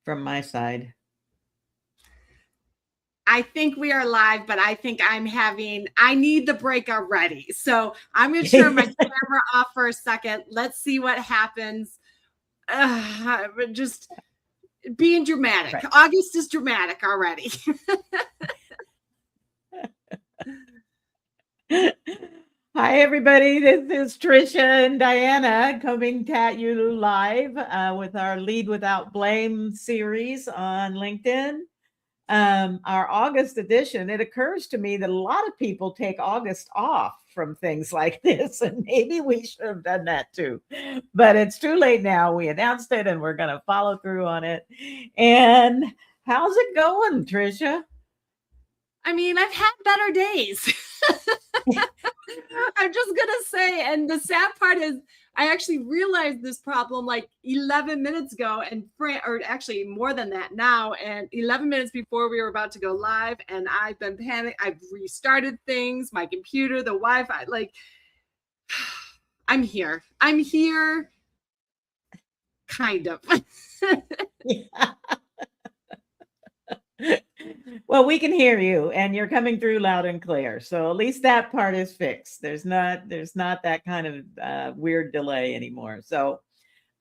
from my side. I think we are live, but I think I need the break already. So I'm going to turn my camera off for a second. Let's see what happens. Just being dramatic. Right. August is dramatic already. Hi, everybody. This is Tricia and Diana coming at you live with our Lead Without Blame series on LinkedIn. Our August edition, it occurs to me that a lot of people take August off from things like this, and maybe we should have done that too. But it's too late now. We announced it, and we're going to follow through on it. And how's it going, Tricia? I mean, I've had better days. I'm just going to say, and the sad part is I actually realized this problem like 11 minutes ago, or actually more than that now, and 11 minutes before we were about to go live, and I've been panicked. I've restarted things, my computer, the Wi-Fi, like, I'm here, kind of. Yeah. Well, we can hear you, and you're coming through loud and clear. So at least that part is fixed. There's not that kind of weird delay anymore. So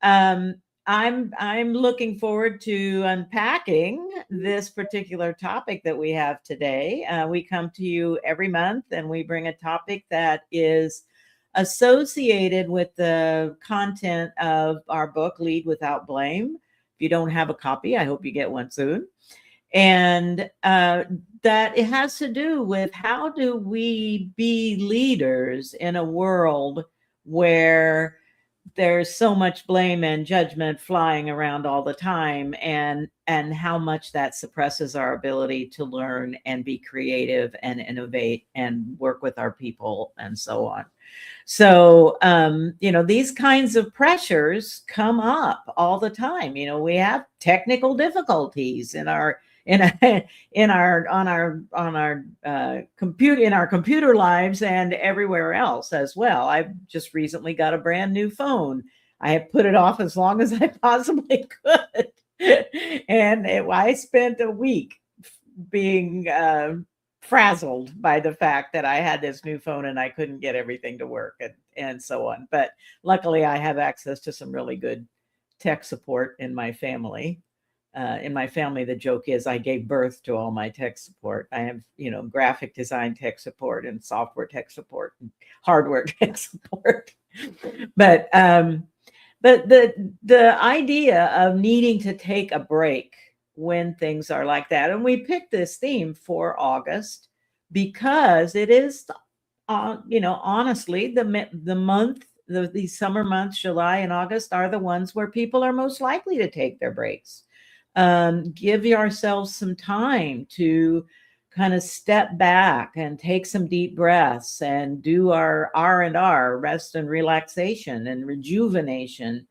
I'm looking forward to unpacking this particular topic that we have today. We come to you every month, and we bring a topic that is associated with the content of our book, Lead Without Blame. If you don't have a copy, I hope you get one soon. And that it has to do with how do we be leaders in a world where there's so much blame and judgment flying around all the time, and how much that suppresses our ability to learn and be creative and innovate and work with our people and so on. So, these kinds of pressures come up all the time. We have technical difficulties in our computer lives and everywhere else as well. I've just recently got a brand new phone. I have put it off as long as I possibly could, and I spent a week being frazzled by the fact that I had this new phone and I couldn't get everything to work and so on. But luckily, I have access to some really good tech support in my family. The joke is I gave birth to all my tech support. I have, graphic design tech support and software tech support and hardware tech support. But the idea of needing to take a break when things are like that, and we picked this theme for August because it is, honestly, these summer months, July and August, are the ones where people are most likely to take their breaks. Give yourselves some time to kind of step back and take some deep breaths and do our R&R, rest and relaxation and rejuvenation.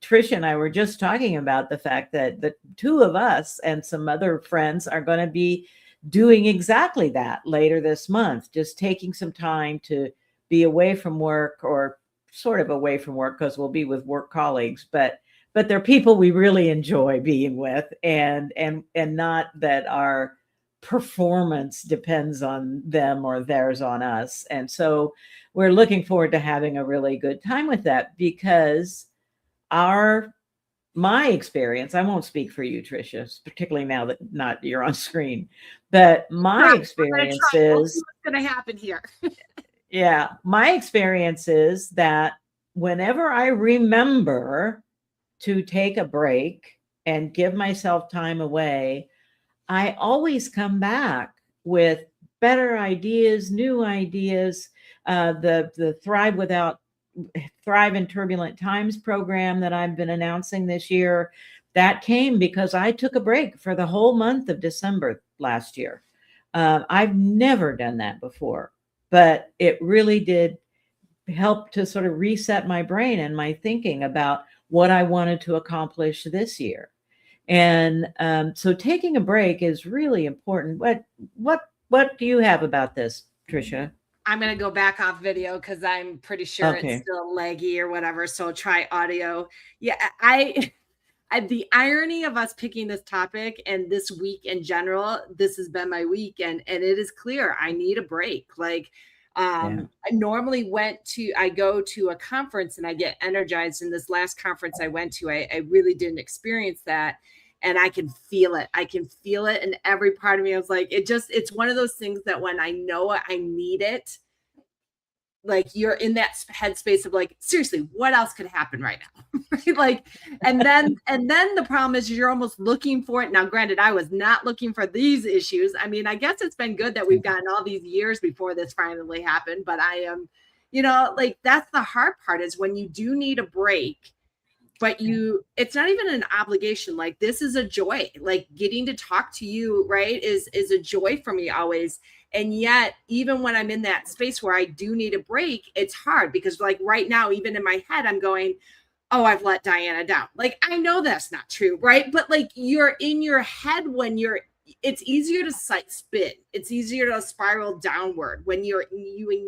Tricia and I were just talking about the fact that the two of us and some other friends are going to be doing exactly that later this month, just taking some time to be away from work, or sort of away from work because we'll be with work colleagues, but they're people we really enjoy being with, and not that our performance depends on them or theirs on us. And so we're looking forward to having a really good time with that, because my experience, I won't speak for you, Tricia, particularly now that you're on screen, but my experience is, we'll see what's going to happen here. Yeah, my experience is that whenever I remember to take a break and give myself time away, I always come back with better ideas, new ideas. The Thrive in Turbulent Times program that I've been announcing this year, that came because I took a break for the whole month of December last year. I've never done that before, but it really did help to sort of reset my brain and my thinking about what I wanted to accomplish this year. And so taking a break is really important. What do you have about this, Tricia? I'm going to go back off video because I'm pretty sure it's still laggy or whatever. So try audio. Yeah, the irony of us picking this topic and this week in general, this has been my week, and it is clear I need a break. Like, I normally I go to a conference and I get energized. In this last conference I went to, I really didn't experience that. And I can feel it. I can feel it in every part of me. I was like, it's one of those things that when I know I need it, like you're in that headspace of like, seriously, what else could happen right now? Right? Like, and then the problem is you're almost looking for it. Now, granted, I was not looking for these issues. I mean, I guess it's been good that we've gotten all these years before this finally happened, but I am, like that's the hard part is when you do need a break, but it's not even an obligation. Like this is a joy, like getting to talk to you, right, is a joy for me always. And yet, even when I'm in that space where I do need a break, it's hard because like right now, even in my head, I'm going, oh, I've let Diana down. Like, I know that's not true, right? But like you're in your head when it's easier to spin. It's easier to spiral downward when you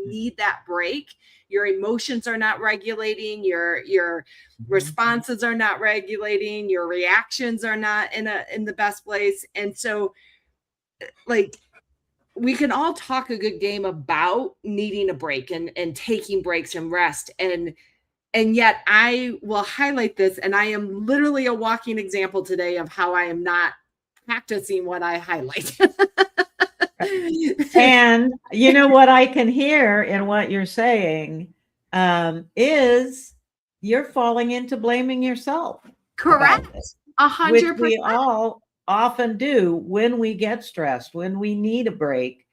need that break. Your emotions are not regulating, your responses are not regulating, your reactions are not in the best place. And so like we can all talk a good game about needing a break and taking breaks and rest. And yet I will highlight this, and I am literally a walking example today of how I am not practicing what I highlight. And you know what I can hear in what you're saying is you're falling into blaming yourself. Correct. 100%. Which we all often do when we get stressed, when we need a break.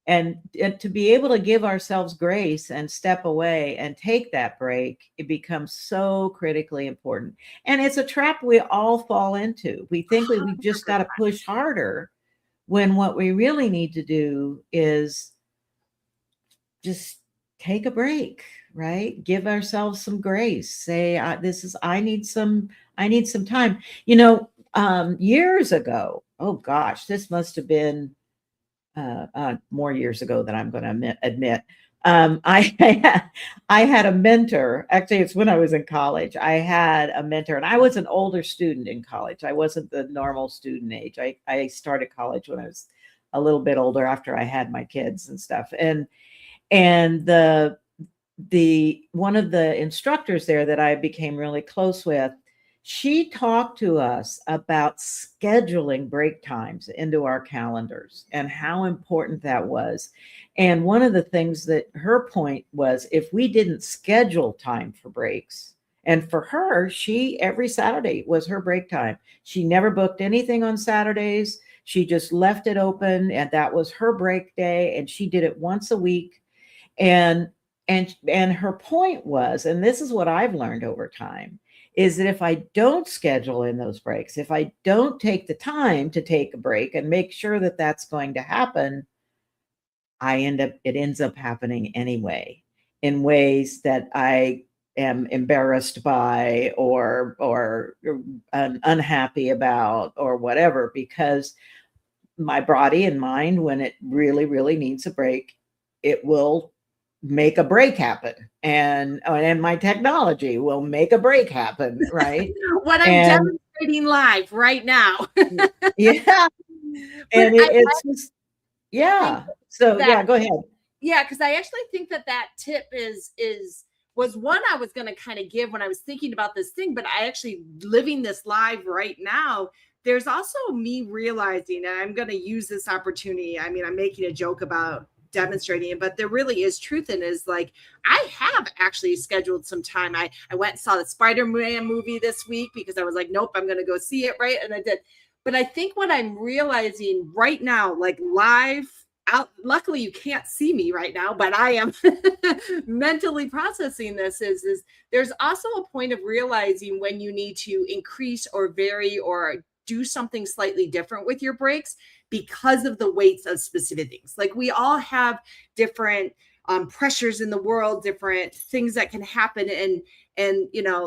And to be able to give ourselves grace and step away and take that break, it becomes so critically important. And it's a trap we all fall into. We think we've just got to push harder when what we really need to do is just take a break, right? Give ourselves some grace. Say, I need some time. Years ago, oh gosh, this must have been more years ago than I'm going to admit. I had a mentor. Actually, it's when I was in college. I had a mentor, and I was an older student in college. I wasn't the normal student age. I started college when I was a little bit older after I had my kids and stuff. And the one of the instructors there that I became really close with, she talked to us about scheduling break times into our calendars and how important that was. And one of the things that her point was, if we didn't schedule time for breaks, and for her, every Saturday was her break time. She never booked anything on Saturdays. She just left it open, and that was her break day. And she did it once a week. And her point was, and this is what I've learned over time, is that if I don't schedule in those breaks, if I don't take the time to take a break and make sure that that's going to happen, it ends up happening anyway, in ways that I am embarrassed by or unhappy about or whatever, because my body and mind, when it really, really needs a break, it will make a break happen, and my technology will make a break happen, right? What I'm demonstrating live right now. Yeah. And it's just, yeah. So yeah, go ahead. Yeah, because I actually think that tip was one I was going to kind of give when I was thinking about this thing, but I actually living this live right now. There's also me realizing, and I'm going to use this opportunity. I mean, I'm making a joke about demonstrating it, but there really is truth in it. Is like, I have actually scheduled some time. I went and saw the Spider-Man movie this week because I was like, nope, I'm going to go see it. Right. And I did. But I think what I'm realizing right now, like live out, luckily you can't see me right now, but I am mentally processing this is there's also a point of realizing when you need to increase or vary or do something slightly different with your breaks because of the weights of specific things. Like we all have different pressures in the world, different things that can happen. And,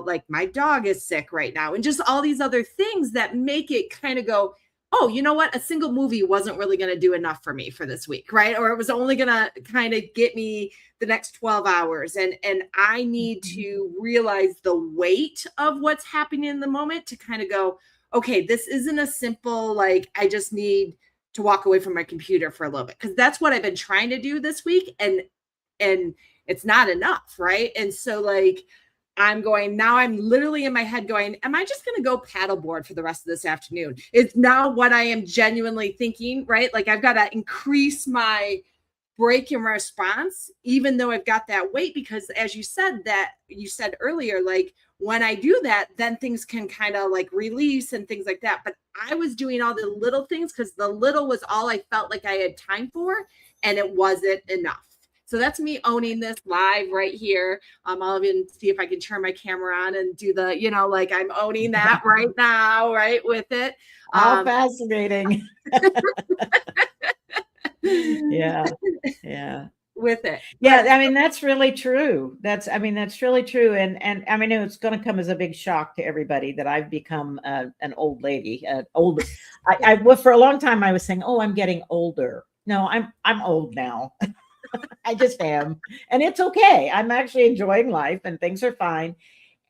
like my dog is sick right now and just all these other things that make it kind of go, oh, you know what? A single movie wasn't really going to do enough for me for this week, right? Or it was only going to kind of get me the next 12 hours. And I need to realize the weight of what's happening in the moment to kind of go, okay, this isn't a simple, like, I just need to walk away from my computer for a little bit. Cause that's what I've been trying to do this week. And it's not enough. Right. And so like, I'm literally in my head going, am I just going to go paddleboard for the rest of this afternoon? It's now what I am genuinely thinking, right? Like I've got to increase my break in response, even though I've got that weight, because as you said earlier, like when I do that, then things can kind of like release and things like that. But I was doing all the little things because the little was all I felt like I had time for, and it wasn't enough. So that's me owning this live right here. I'll even see if I can turn my camera on and do the, like I'm owning that right now, right, with it. How fascinating. Yeah. With it. Yeah. I mean, that's really true. That's really true. And I mean, it's going to come as a big shock to everybody that I've become an old lady, for a long time, I was saying, oh, I'm getting older. No, I'm old now. I just am. And it's okay. I'm actually enjoying life and things are fine.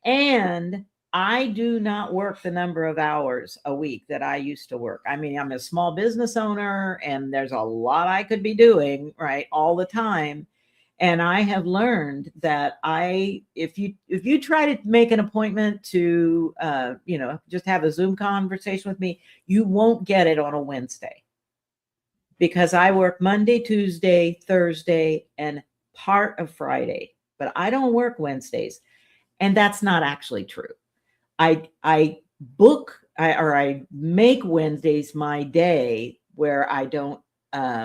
And I do not work the number of hours a week that I used to work. I mean, I'm a small business owner and there's a lot I could be doing, right, all the time. And I have learned that if you try to make an appointment to, just have a Zoom conversation with me, you won't get it on a Wednesday. Because I work Monday, Tuesday, Thursday, and part of Friday, but I don't work Wednesdays. And that's not actually true. I make Wednesdays my day where I don't,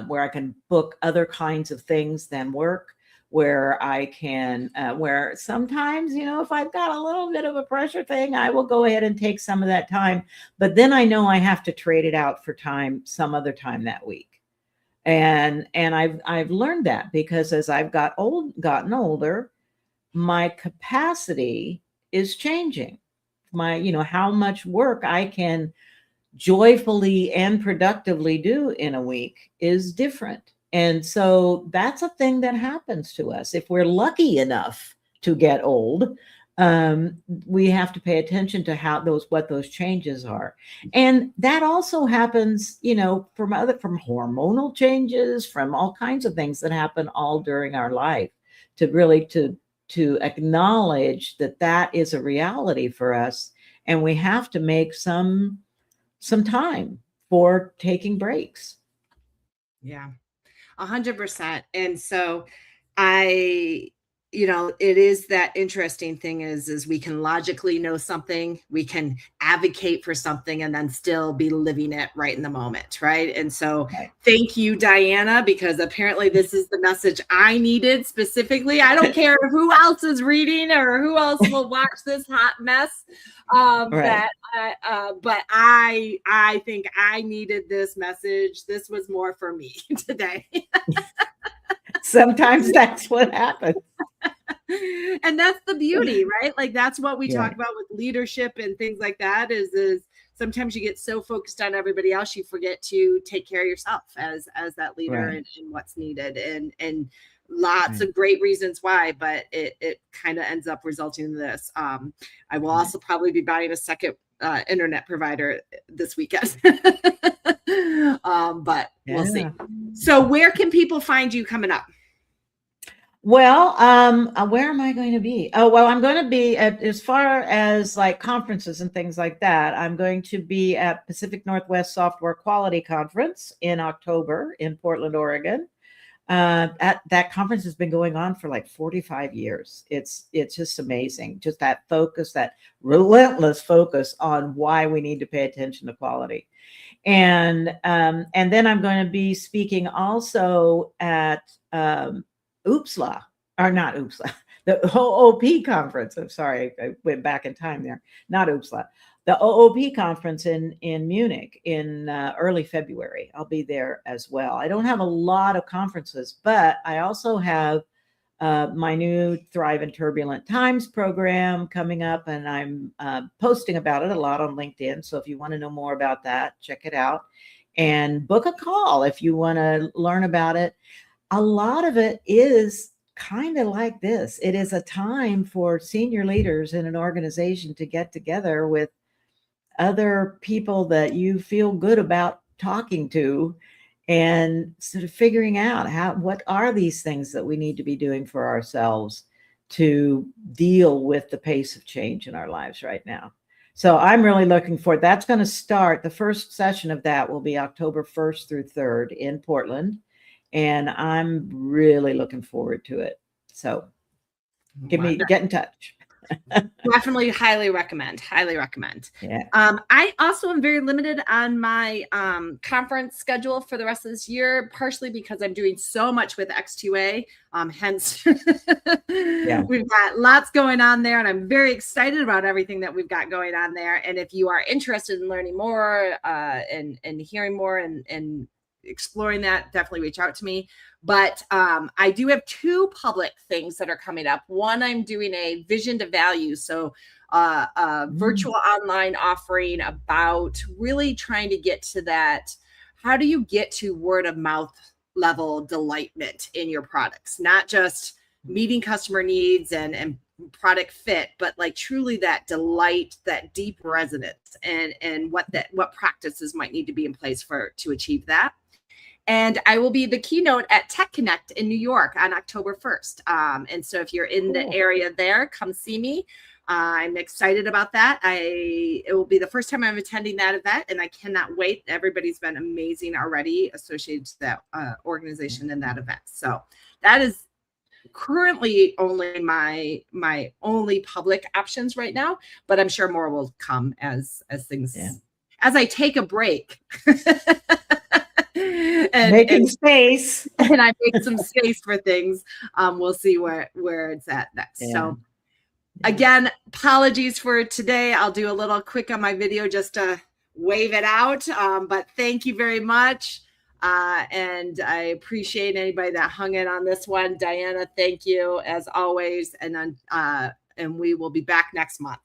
where I can book other kinds of things than work, where I can, where sometimes, if I've got a little bit of a pressure thing, I will go ahead and take some of that time. But then I know I have to trade it out for time some other time that week. And I've learned that because as I've gotten older, my capacity is changing. How much work I can joyfully and productively do in a week is different. And so that's a thing that happens to us. If we're lucky enough to get old, we have to pay attention to what those changes are. And that also happens, from hormonal changes, from all kinds of things that happen all during our life, to really to acknowledge that is a reality for us. And we have to make some time for taking breaks. Yeah, 100%. And so it is that interesting thing is we can logically know something, we can advocate for something, and then still be living it right in the moment. Right. And so Thank you, Diana, because apparently this is the message I needed specifically. I don't care who else is reading or who else will watch this hot mess. But I think I needed this message. This was more for me today. Sometimes that's what happens. And that's the beauty, right? Like that's what we talk about with leadership and things like that is sometimes you get so focused on everybody else, you forget to take care of yourself as that leader and what's needed and lots of great reasons why, but it kind of ends up resulting in this. I will also probably be buying a second internet provider this weekend. But we'll see. So where can people find you coming up? Well, where am I going to be? Oh, well, I'm going to be as far as like conferences and things like that. I'm going to be at Pacific Northwest Software Quality Conference in October in Portland, Oregon. That conference has been going on for like 45 years. It's just amazing. Just that focus, that relentless focus on why we need to pay attention to quality. And then I'm going to be speaking also at OOPSLA, or not OOPSLA, the OOP conference. I'm sorry, I went back in time there. Not OOPSLA, the OOP conference in Munich in early February. I'll be there as well. I don't have a lot of conferences, but I also have my new Thrive in Turbulent Times program coming up, and I'm posting about it a lot on LinkedIn. So if you want to know more about that, check it out and book a call if you want to learn about it. A lot of it is kind of like this. It is a time for senior leaders in an organization to get together with other people that you feel good about talking to and sort of figuring out what are these things that we need to be doing for ourselves to deal with the pace of change in our lives right now. So I'm really looking forward. That's going to start. The first session of that will be October 1st through 3rd in Portland. And I'm really looking forward to it. So get in touch. Definitely highly recommend. Yeah. I also am very limited on my conference schedule for the rest of this year, partially because I'm doing so much with X2A. Hence, we've got lots going on there, and I'm very excited about everything that we've got going on there. And if you are interested in learning more and hearing more and exploring that, definitely reach out to me. But I do have 2 public things that are coming up. One, I'm doing a vision to value. So a virtual online offering about really trying to get to that. How do you get to word of mouth level delightment in your products? Not just meeting customer needs and product fit, but like truly that delight, that deep resonance, and what practices might need to be in place to achieve that. And I will be the keynote at Tech Connect in New York on October 1st. And so if you're in the area there, come see me. I'm excited about that. It will be the first time I'm attending that event, and I cannot wait. Everybody's been amazing already associated to that organization and that event. So that is currently only my only public options right now, but I'm sure more will come as things, as I take a break. Making space. And I make some space for things. We'll see where it's at next. So again, apologies for today. I'll do a little quick on my video just to wave it out. But thank you very much. And I appreciate anybody that hung in on this one. Diana, thank you as always. And we will be back next month.